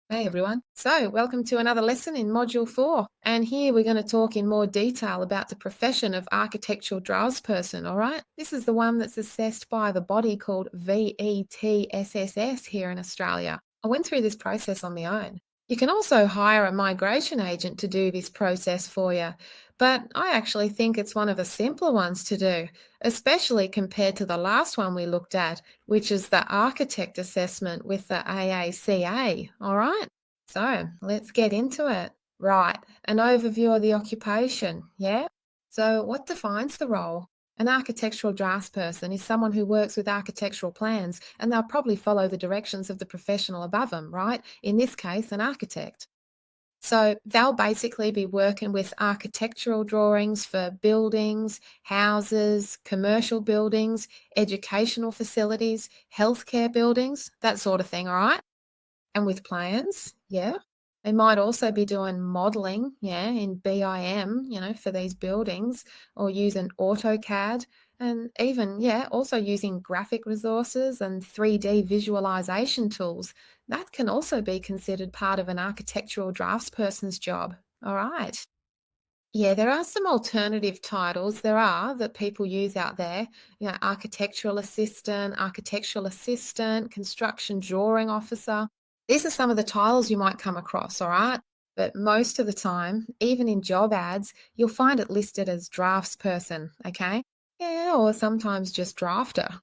Hey everyone. So, welcome to another lesson in Module 4. And here we're going to talk in more detail about the profession of architectural draftsperson, all right? This is the one that's assessed by the body called VETSSS here in Australia. I went through this process on my own. You can also hire a migration agent to do this process for you, but I actually think it's one of the simpler ones to do, especially compared to the last one we looked at, which is the architect assessment with the AACA, all right? So let's get into it. Right, an overview of the occupation, yeah? So, what defines the role? An architectural draftsperson is someone who works with architectural plans and they'll probably follow the directions of the professional above them, right? In this case, an architect. So, they'll basically be working with architectural drawings for buildings, houses, commercial buildings, educational facilities, healthcare buildings, that sort of thing, all right? And with plans, yeah. They might also be doing modeling, yeah, in BIM, for these buildings, or using AutoCAD, and even, yeah, also using graphic resources and 3D visualization tools. That can also be considered part of an architectural draftsperson's job. All right. Yeah, there are some alternative titles. There are that people use out there, architectural assistant, construction drawing officer. These are some of the titles you might come across, all right? But most of the time, even in job ads, you'll find it listed as draftsperson, okay? Yeah, or sometimes just drafter.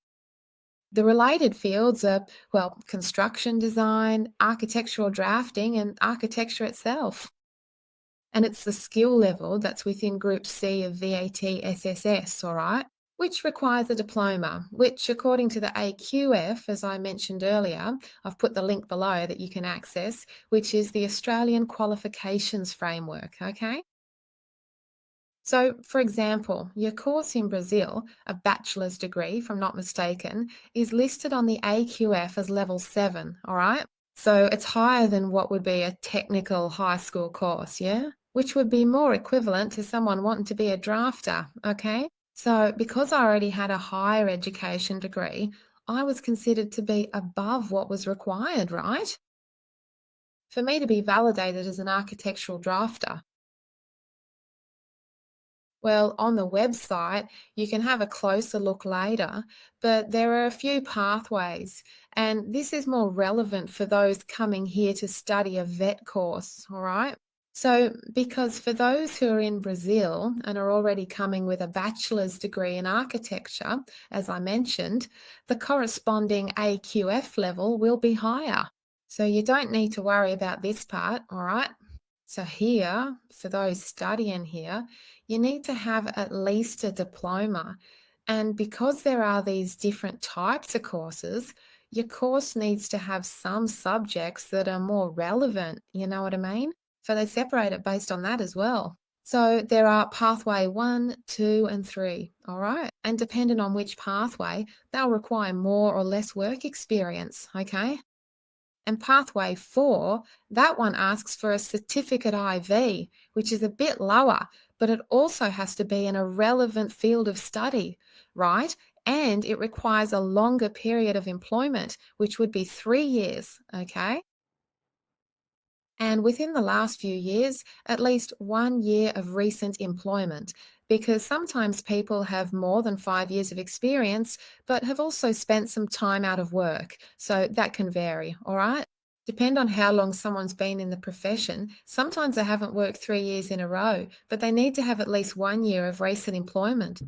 The related fields are, well, construction design, architectural drafting, and architecture itself. And it's the skill level that's within Group C of VATSSS, all right, which requires a diploma, which, according to the AQF, as I mentioned earlier, I've put the link below that you can access, which is the Australian Qualifications Framework, okay? So, for example, your course in Brazil, a bachelor's degree, if I'm not mistaken, is listed on the AQF as level 7, all right? So it's higher than what would be a technical high school course, yeah? Which would be more equivalent to someone wanting to be a drafter, okay? So because I already had a higher education degree, I was considered to be above what was required, right? For me to be validated as an architectural drafter. Well, on the website, you can have a closer look later, but there are a few pathways, and this is more relevant for those coming here to study a vet course, all right? So, because for those who are in Brazil and are already coming with a bachelor's degree in architecture, as I mentioned, the corresponding AQF level will be higher. So, you don't need to worry about this part, all right? So, here, for those studying here, you need to have at least a diploma. And because there are these different types of courses, your course needs to have some subjects that are more relevant. You know what I mean? So, they separate it based on that as well. So, there are pathway 1, 2, and 3. All right. And depending on which pathway, they'll require more or less work experience. Okay. And pathway 4, that one asks for a certificate IV, which is a bit lower, but it also has to be in a relevant field of study, right? And it requires a longer period of employment, which would be 3 years, okay? And within the last few years, at least 1 year of recent employment, because sometimes people have more than 5 years of experience, but have also spent some time out of work. So that can vary, all right? Depend on how long someone's been in the profession. Sometimes they haven't worked 3 years in a row, but they need to have at least 1 year of recent employment.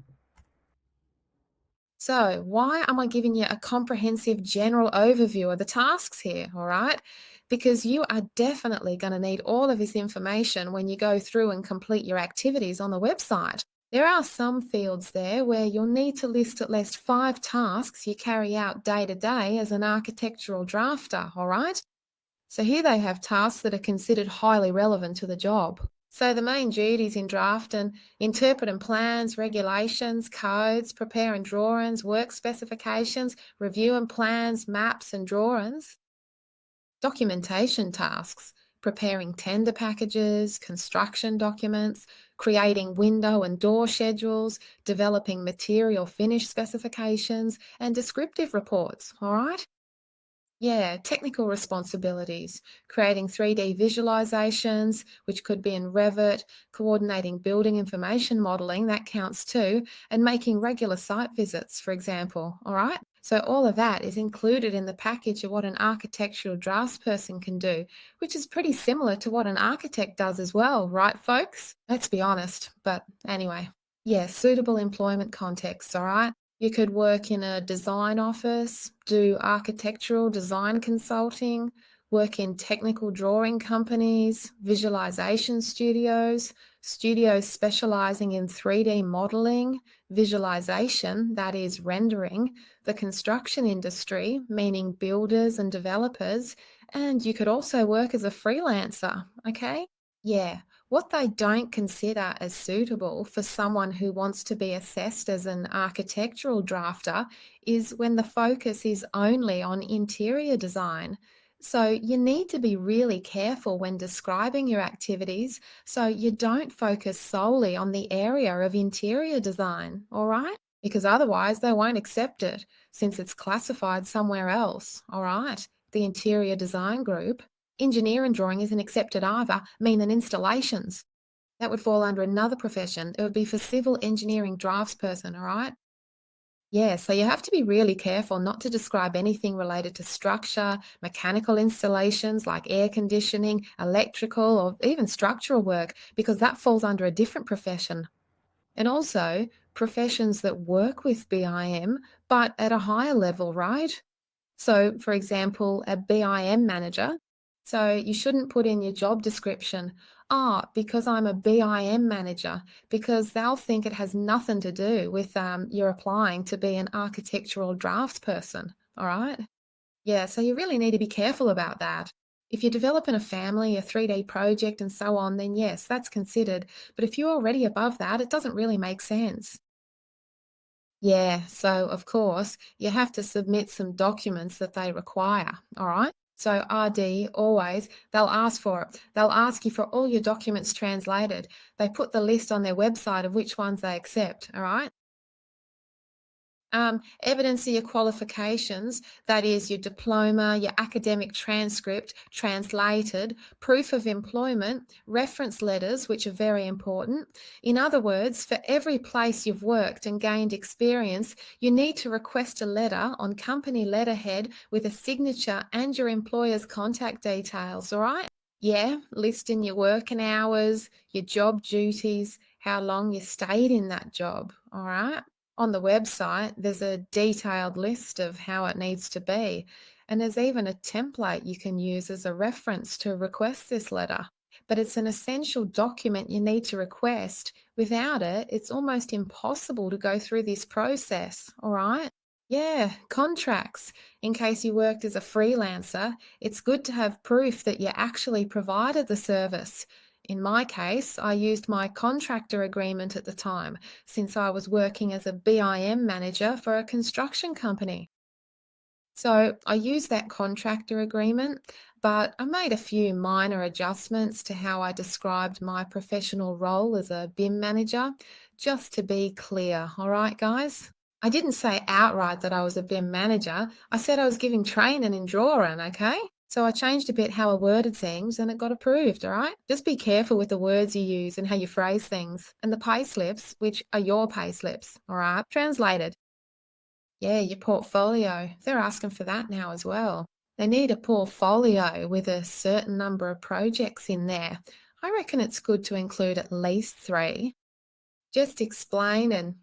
So, why am I giving you a comprehensive general overview of the tasks here? All right. Because you are definitely going to need all of this information when you go through and complete your activities on the website. There are some fields there where you'll need to list at least 5 tasks you carry out day to day as an architectural drafter. All right. So here they have tasks that are considered highly relevant to the job. So the main duties in drafting, interpreting plans, regulations, codes, preparing drawings, work specifications, reviewing plans, maps and drawings. Documentation tasks, preparing tender packages, construction documents, creating window and door schedules, developing material finish specifications, and descriptive reports, all right? Yeah, technical responsibilities, creating 3D visualizations, which could be in Revit, coordinating building information modeling, that counts too, and making regular site visits, for example. All right. So, all of that is included in the package of what an architectural draftsperson can do, which is pretty similar to what an architect does as well, right, folks? Let's be honest. But anyway, yeah, suitable employment contexts, all right? You could work in a design office, do architectural design consulting, work in technical drawing companies, visualization studios, studios specializing in 3D modeling, visualization, that is rendering, the construction industry, meaning builders and developers, and you could also work as a freelancer, okay? Yeah, what they don't consider as suitable for someone who wants to be assessed as an architectural drafter is when the focus is only on interior design. So you need to be really careful when describing your activities so you don't focus solely on the area of interior design, all right? Because otherwise they won't accept it since it's classified somewhere else, all right? The interior design group. Engineering drawing isn't accepted either, meaning installations. That would fall under another profession. It would be for civil engineering draftsperson, all right? Yeah, so you have to be really careful not to describe anything related to structure, mechanical installations like air conditioning, electrical, or even structural work, because that falls under a different profession. And also professions that work with BIM, but at a higher level, right? So, for example, a BIM manager. So, you shouldn't put in your job description, because I'm a BIM manager, because they'll think it has nothing to do with you're applying to be an architectural draftsperson. All right. Yeah. So, you really need to be careful about that. If you're developing a family, a 3D project, and so on, then yes, that's considered. But if you're already above that, it doesn't really make sense. Yeah, so of course, you have to submit some documents that they require, all right? So RD always, they'll ask for it. They'll ask you for all your documents translated. They put the list on their website of which ones they accept, all right? Evidence of your qualifications, that is your diploma, your academic transcript, translated, proof of employment, reference letters, which are very important. In other words, for every place you've worked and gained experience, you need to request a letter on company letterhead with a signature and your employer's contact details, all right? Yeah, listing your working hours, your job duties, how long you stayed in that job, all right? On the website, there's a detailed list of how it needs to be, and there's even a template you can use as a reference to request this letter. But it's an essential document you need to request. Without it, it's almost impossible to go through this process, all right? Yeah, contracts. In case you worked as a freelancer, it's good to have proof that you actually provided the service. In my case, I used my contractor agreement at the time, since I was working as a BIM manager for a construction company. So I used that contractor agreement, but I made a few minor adjustments to how I described my professional role as a BIM manager, just to be clear. All right, guys? I didn't say outright that I was a BIM manager. I said I was giving training in drawing, okay? So I changed a bit how I worded things and it got approved, all right? Just be careful with the words you use and how you phrase things. And the pay slips, which are your pay slips, all right? Translated. Yeah, your portfolio. They're asking for that now as well. They need a portfolio with a certain number of projects in there. I reckon it's good to include at least three. Just explain and,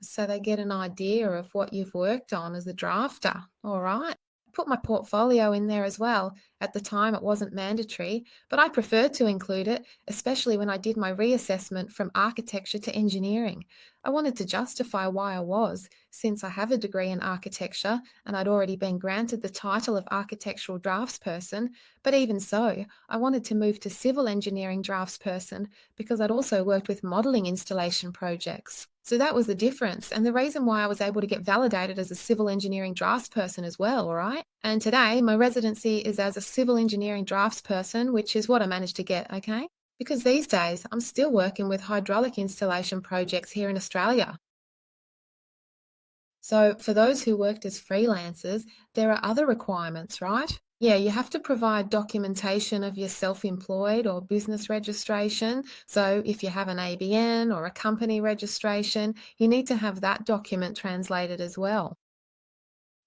so they get an idea of what you've worked on as a drafter. All right. Put my portfolio in there as well. At the time, it wasn't mandatory, but I preferred to include it, especially when I did my reassessment from architecture to engineering. I wanted to justify why I was, since I have a degree in architecture and I'd already been granted the title of architectural draftsperson. But even so, I wanted to move to civil engineering draftsperson because I'd also worked with modelling installation projects. So that was the difference and the reason why I was able to get validated as a civil engineering draftsperson as well, all right? And today, my residency is as a civil engineering draftsperson, which is what I managed to get, okay? Because these days, I'm still working with hydraulic installation projects here in Australia. So, for those who worked as freelancers, there are other requirements, right? Yeah, you have to provide documentation of your self employed or business registration. So, if you have an ABN or a company registration, you need to have that document translated as well.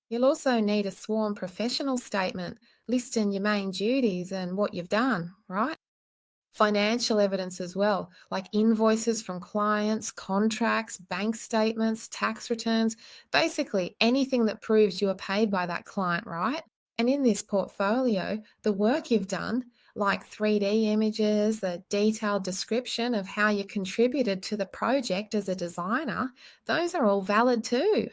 You'll also need a sworn professional statement listing your main duties and what you've done, right? Financial evidence as well, like invoices from clients, contracts, bank statements, tax returns, basically anything that proves you are paid by that client, right? And in this portfolio, the work you've done, like 3D images, a detailed description of how you contributed to the project as a designer, those are all valid too.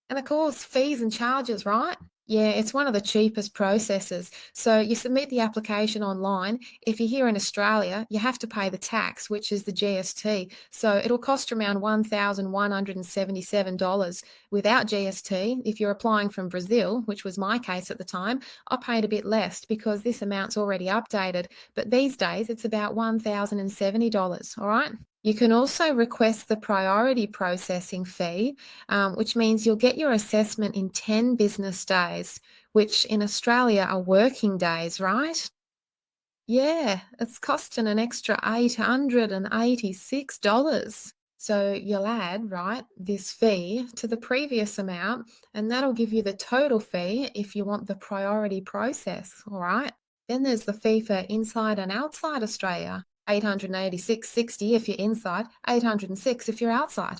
And of course, fees and charges, right? Yeah, it's one of the cheapest processes. So you submit the application online. If you're here in Australia, you have to pay the tax, which is the GST. So it'll cost around $1,177. Without GST, if you're applying from Brazil, which was my case at the time, I paid a bit less because this amount's already updated. But these days, it's about $1,070. All right. You can also request the priority processing fee, which means you'll get your assessment in 10 business days, which in Australia are working days, right? Yeah, it's costing an extra $886. So you'll add, right, this fee to the previous amount, and that'll give you the total fee if you want the priority process, all right? Then there's the fee for inside and outside Australia, 886.60 if you're inside, 806 if you're outside.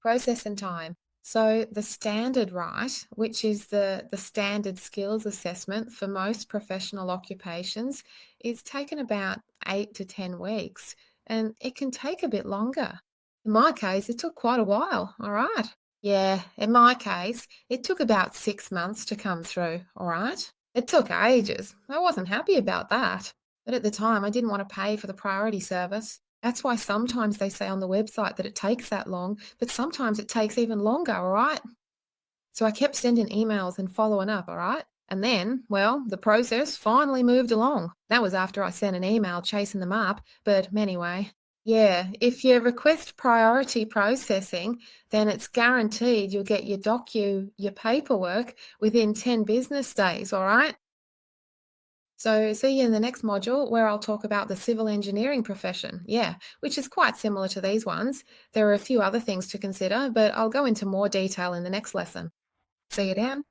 Processing time. So the standard right, which is the standard skills assessment for most professional occupations, is taken about 8 to 10 weeks, and it can take a bit longer. In my case, it took quite a while. All right. Yeah, in my case, it took about 6 months to come through. All right. It took ages. I wasn't happy about that. But at the time, I didn't want to pay for the priority service. That's why sometimes they say on the website that it takes that long, but sometimes it takes even longer, all right? So I kept sending emails and following up, all right? And then, well, the process finally moved along. That was after I sent an email chasing them up, but anyway. Yeah, if you request priority processing, then it's guaranteed you'll get your paperwork within 10 business days, all right? So, see you in the next module where I'll talk about the civil engineering profession. Yeah, which is quite similar to these ones. There are a few other things to consider, but I'll go into more detail in the next lesson. See you then.